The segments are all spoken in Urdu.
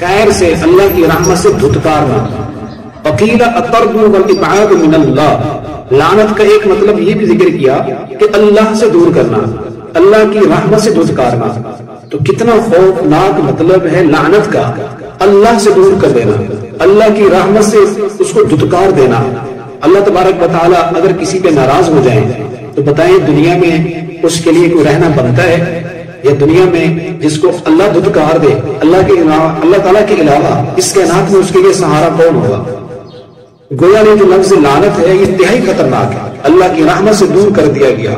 خیر سے، اللہ کی رحمت سے دھتکارنا۔ وقیل الطرد والابعاد من اللہ، لعنت کا ایک مطلب یہ بھی ذکر کیا کہ اللہ سے دور کرنا، اللہ کی رحمت سے دھتکارنا۔ تو کتنا خوفناک مطلب ہے لعنت کا، اللہ سے دور کر دینا، اللہ کی رحمت سے اس کو دھتکار دینا۔ اللہ تبارک و تعالی اگر کسی پہ ناراض ہو جائیں تو بتائیں دنیا میں اس کے لیے کوئی رہنا بنتا ہے؟ یا دنیا میں جس کو اللہ دھتکار دے، اللہ تعالیٰ کے علاوہ اس کائنات میں اس کے لیے سہارا کون ہوگا؟ گویا یہ جو لفظ لعنت ہے یہ انتہائی خطرناک ہے، اللہ کی رحمت سے دور کر دیا گیا،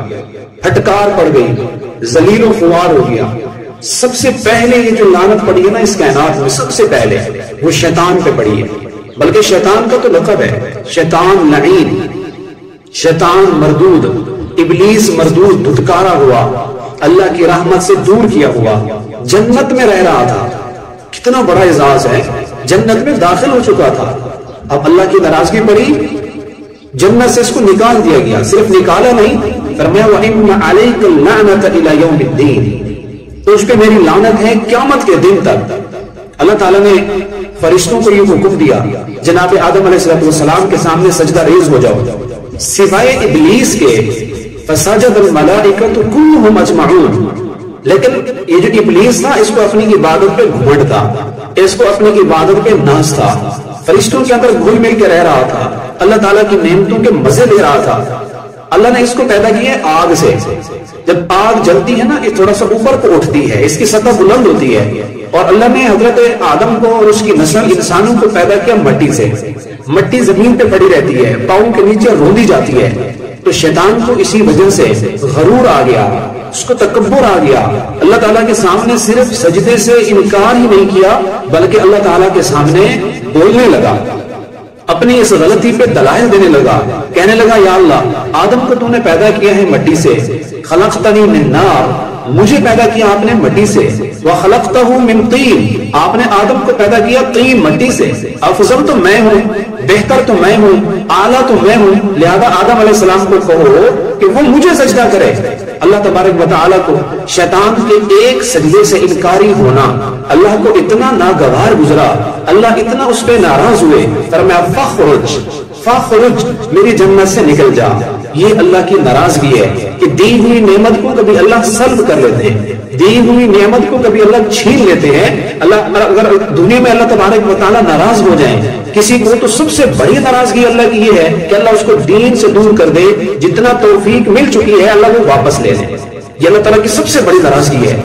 پھٹکار پڑ گئی، ذلیل و خوار ہو گیا۔ سب سے پہلے یہ جو لعنت پڑی ہے نا اس کائنات میں، سب سے پہلے وہ شیطان پہ پڑی ہے، بلکہ شیطان کا تو لقب ہے، شیطان لعین، شیطان مردود، ابلیس مردود، دھتکارا ہوا، اللہ کی رحمت سے دور کیا ہوا، جنت میں رہ رہا تھا۔ کتنا بڑا اعزاز ہے، جنت میں داخل ہو چکا تھا، اب اللہ کی ناراضگی پڑی، جنت سے اس کو نکال دیا گیا۔ صرف نکالا نہیں، فرمایا وَإِنَّ عَلَيْكَ اللَّعْنَةَ إِلَى يَوْمِ الدِّينِ، تو اس پہ میری لعنت ہے قیامت کے دن تک۔ اللہ تعالیٰ نے فرشتوں کو یہ حکم دیا جناب آدم علیہ السلام کے سامنے سجدہ ریز ہو جاؤ، سوائے ابلیس کے، فسجد الملائکۃ کلھم اجمعون۔ لیکن یہ جو ابلیس تھا اس کو اپنی عبادت پہ گھمنڈ تھا، اس کو اپنی عبادت پہ ناز تھا، فرشتوں کے اندر گھل مل کے رہ رہا تھا، اللہ تعالیٰ کی نعمتوں کے مزے لے رہا تھا۔ اللہ نے اس کو پیدا کیا ہے آگ سے، جب آگ جلتی ہے نا یہ تھوڑا سا اوپر کو اٹھتی ہے، اس کی سطح بلند ہوتی ہے، اور اللہ نے حضرت آدم کو اور اس کی نسل انسانوں کو پیدا کیا مٹی سے۔ مٹی زمین پہ پڑی رہتی ہے، پاؤں کے نیچے روندی جاتی ہے، تو شیطان کو اسی وجہ سے غرور آ گیا، اس کو تکبر آ گیا، اللہ تعالیٰ کے سامنے صرف سجدے سے انکار ہی نہیں کیا بلکہ اللہ تعالیٰ کے سامنے بولنے لگا، اپنی اس غلطی پہ دلائل دینے لگا، کہنے لگا یا اللہ آدم کو تو نے پیدا کیا ہے مٹی سے، خلقتنی من نار، مجھے پیدا کیا آپ نے مٹی سے، وَخَلَقْتَهُ مِن طِينٍ، آپ نے آدم کو پیدا کیا طین مٹی سے، افضل تو میں ہوں، بہتر تو میں ہوں، اعلیٰ تو میں ہوں، لہذا آدم علیہ السلام کو کہو کہ وہ مجھے سجدہ کرے۔ اللہ تبارک و تعالیٰ کو شیطان کے ایک سجدے سے انکاری ہونا اللہ کو اتنا ناگوار گزرا، اللہ اتنا اس پہ ناراض ہوئے، فرمایا فخرج، میری جنت سے نکل جا۔ یہ اللہ کی ناراضگی ہے کہ دی ہوئی نعمت کو کبھی اللہ سلب کر لیتے ہیں، دی ہوئی نعمت کو کبھی اللہ چھین لیتے ہیں۔ اللہ اگر دنیا میں اللہ تبارک و تعالیٰ ناراض ہو جائیں کسی کو تو سب سے بڑی ناراضگی اللہ کی یہ ہے کہ اللہ اس کو دین سے دور کر دے، جتنا توفیق مل چکی ہے اللہ وہ واپس لے لے، یہ اللہ تعالیٰ کی سب سے بڑی ناراضگی ہے۔